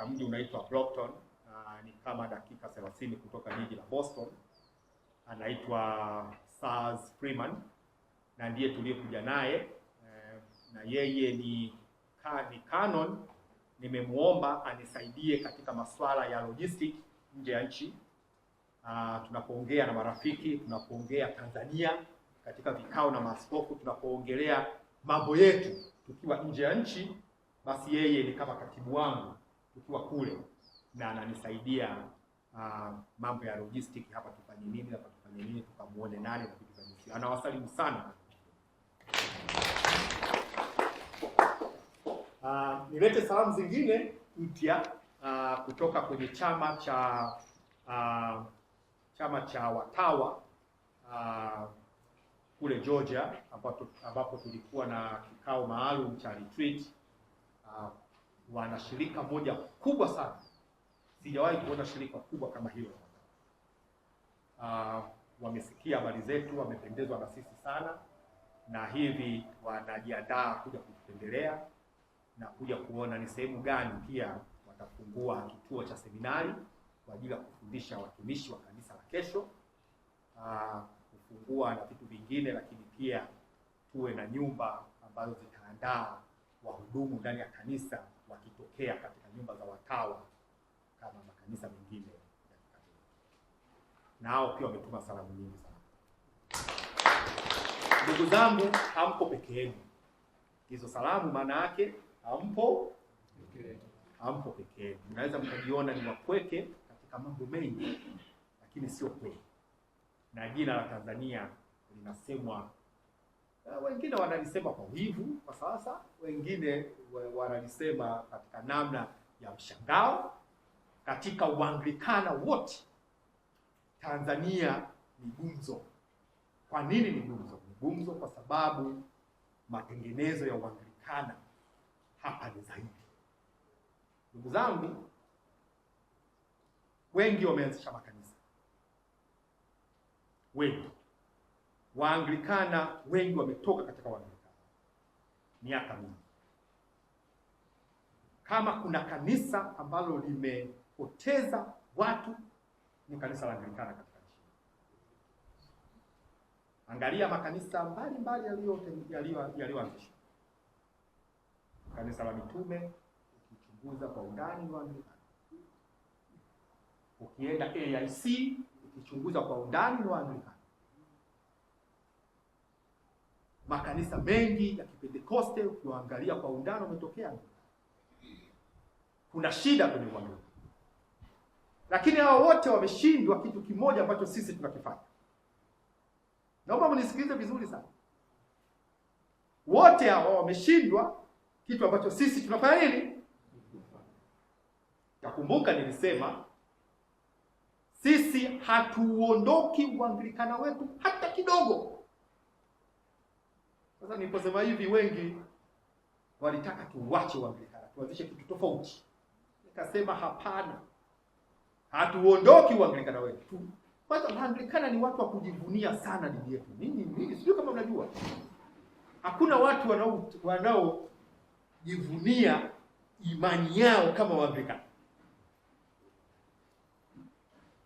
katika mji unaitwa Brockton, ni kama dakika 30 kutoka jiji la Boston. Anaitwa Saz Freeman na ndiye tuliyekuja naye, na yeye ni canon. Nimemuomba anisaidie katika masuala ya logistic nje ya nchi. Tunapoongea na marafiki, tunapoongea Tanzania katika vikao na maaskofu, tunapoongelea mambo yetu tukiwa nje ya nchi, basi yeye ni kama katibu wangu tukiwa kule, na ananisaidia mambo ya logistic, hapa tufanye nini, hapa tufanye nini, tukamuone nani na vitu vya nchi. Anawasalimu sana. Nilete salamu zingine mpya kutoka kwenye chama cha watawa kule Georgia, ambapo tulikuwa na kikao maalum cha retreat. Wana shirika moja kubwa sana, sijawahi kuona shirika kubwa kama hilo. Wamesikia habari zetu, wamependezwa na sisi sana, na hivi wanajiandaa kuja kututembelea na kuja kuona ni sehemu gani pia watafungua kituo cha seminari kwa ajili ya kufundisha watumishi wa kanisa la kesho, kufungua na vitu vingine, lakini pia tuwe na nyumba ambazo zitaandaa wahudumu ndani ya kanisa wakitokea katika nyumba za watawa kama makanisa mengine ya Kikatoliki. Nao pia wametuma salamu nyingi sana. Ndugu zangu, hampo peke yenu. Hizo salamu maana yake hampo peke yenu. Mnaweza mkajiona ni wapweke katika mambo mengi, lakini sio kweli. Na jina la Tanzania linasemwa, wengine wanalisema kwa wivu kwa sasa, wengine wanalisema katika namna ya mshangao. Katika Uanglikana wote Tanzania ni gumzo. Kwa nini ni gumzo? Ni gumzo kwa sababu matengenezo ya Uanglikana hapa ni zaidi. Ndugu zangu, wengi wameanzisha makanisa, wengi Waanglikana, wengi wametoka katika Waanglikana miaka mingi. Kama kuna kanisa ambalo limepoteza watu ni kanisa la Anglikana katika nchi. Angalia makanisa mbalimbali yaliyoanzishwa. Kanisa la Mitume, ukichunguza kwa undani ni Waanglikana. Ukienda AIC, ukichunguza kwa undani ni Waanglikana. Makanisa mengi ya Kipentekoste ukiangalia kwa undani umetokea. Kuna shida kwenye Uanglikana. Lakini hao wote wameshindwa kitu kimoja ambacho sisi tunakifanya. Naomba mnisikilize vizuri sana. Wote hao wameshindwa kitu ambacho sisi tunafanya nini? Nakumbuka nilisema sisi hatuondoki Uanglikana wetu hata kidogo. Sasa niliposema hivi, wengi walitaka tuuache Uanglikana, tuanzishe kitu tofauti. Nikasema hapana, hatuondoki Uanglikana wetu. Kwanza Waanglikana ni watu wa kujivunia sana dini yetu. Mimi sijui kama mnajua, hakuna watu wanaojivunia imani yao kama Waanglikana.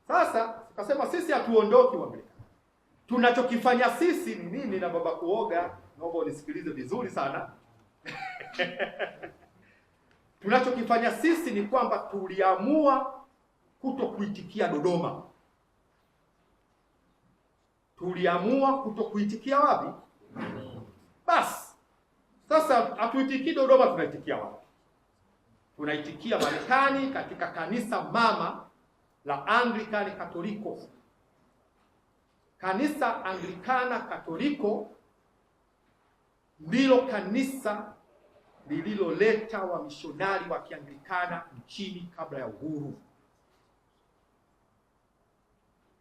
Sasa tukasema sisi hatuondoki Uanglikana. Tunachokifanya sisi ni nini? Na baba kuoga, naomba unisikilize vizuri sana. Tunachokifanya sisi ni kwamba tuliamua kutokuitikia Dodoma. Tuliamua kutokuitikia wapi? Basi sasa hatuitikii Dodoma, tunaitikia wapi? Tunaitikia Marekani katika kanisa mama la Anglikana Katoliko. Kanisa Anglikana Katoliko ndilo kanisa lililoleta wamishonari wa Kianglikana nchini kabla ya uhuru.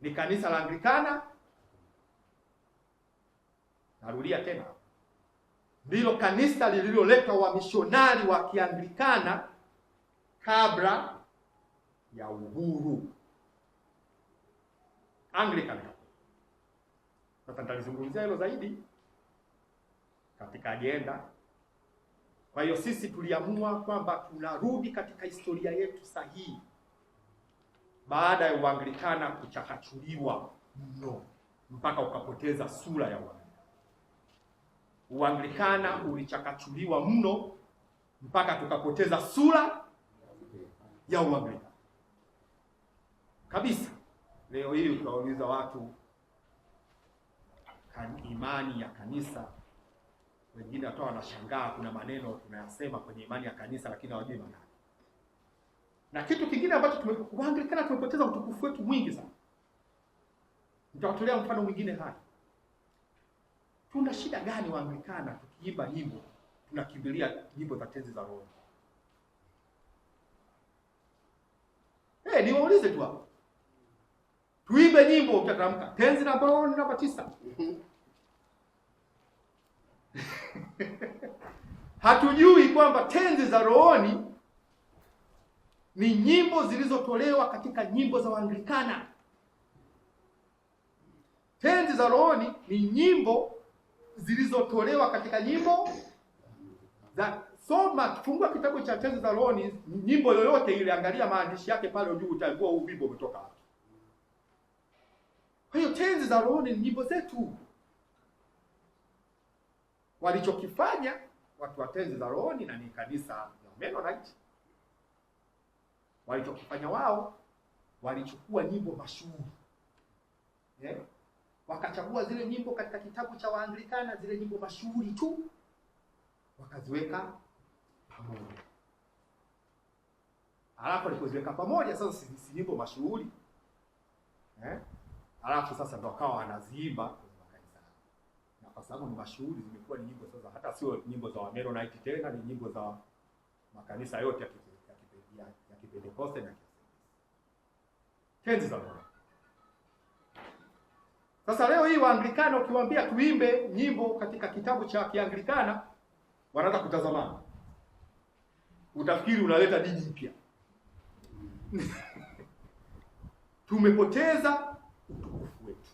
Ni kanisa la Anglikana, narudia tena, ndilo kanisa lililoleta wamishonari wa Kianglikana kabla ya uhuru. Anglikana. Sasa nitalizungumzia hilo zaidi katika agenda Kwa hiyo sisi tuliamua kwamba tunarudi katika historia yetu sahihi baada ya Uanglikana kuchakachuliwa mno mpaka ukapoteza sura ya Uanglikana. Uanglikana ulichakachuliwa mno mpaka tukapoteza sura ya Uanglikana kabisa. Leo hii ukauliza watu imani ya kanisa, wengine hata wanashangaa kuna maneno tunayasema kwenye imani ya kanisa lakini hawajui maana. Na kitu kingine ambacho Uanglikana tumepoteza utukufu wetu mwingi sana. Nitawatolea mfano mwingine hapa. Tuna shida gani Waanglikana tukiimba nyimbo tunakimbilia nyimbo za tenzi za roho? Niwaulize tu hapo. Tuimbe nyimbo utatamka tenzi namba 9. Hatujui kwamba tenzi za rohoni ni nyimbo zilizotolewa katika nyimbo za Waanglikana. Tenzi za rohoni ni nyimbo zilizotolewa katika nyimbo za fungua kitabu cha tenzi za rohoni, nyimbo yoyote ile, angalia maandishi yake pale juu, utagundua huu wimbo umetoka wapi. Kwa hiyo tenzi za rohoni ni nyimbo zetu. Walichokifanya watu wa tenzi za rohoni na ni kanisa la Mennonite, walichokifanya wao, walichukua nyimbo mashuhuri, wakachagua zile nyimbo katika kitabu cha Waanglikana, zile nyimbo mashuhuri tu, wakaziweka pamoja. Alafu walipoziweka pamoja, sasa si nyimbo mashuhuri, alafu sasa ndo wakawa wanaziimba kwenye makanisa. Na kwa sababu ni mashuhuri, zimekuwa ni nyimbo sasa, hata sio nyimbo za Mennonite tena, ni nyimbo za makanisa yote ya Kipentekoste na tenzi za roho. Sasa leo hii Waanglikana ukiwaambia tuimbe nyimbo katika kitabu cha Kianglikana, wanaanza kutazamana. Utafikiri unaleta dini mpya. Tumepoteza utukufu wetu.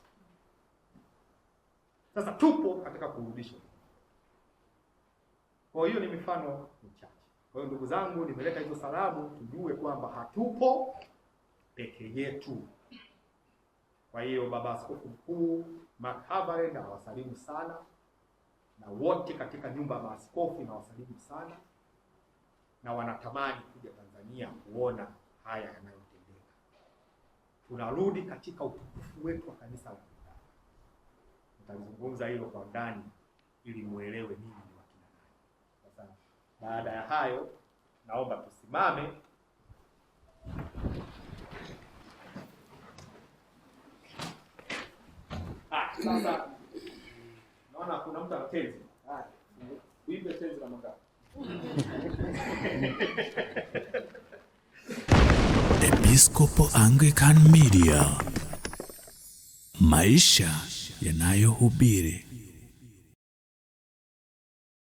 Sasa tupo katika kurudisha. Kwa hiyo ni mifano michache. Kwa hiyo ndugu zangu, nimeleta hizo salamu tujue kwamba hatupo peke yetu. Kwa hiyo Baba Askofu Mkuu Mark Havaren na wasalimu sana, na wote katika nyumba ya maaskofu na wasalimu sana, na wanatamani kuja Tanzania kuona haya yanayotendeka. Tunarudi katika utukufu wetu wa kanisa la Mungu. Nitazungumza hilo kwa ndani ili muelewe nini ni wakina nani. Sasa baada ya hayo naomba tusimame. Sasa naona kuna mtu anatezi. Uipe tezi la manga. Episcopal Anglican Media. Maisha yanayohubiri.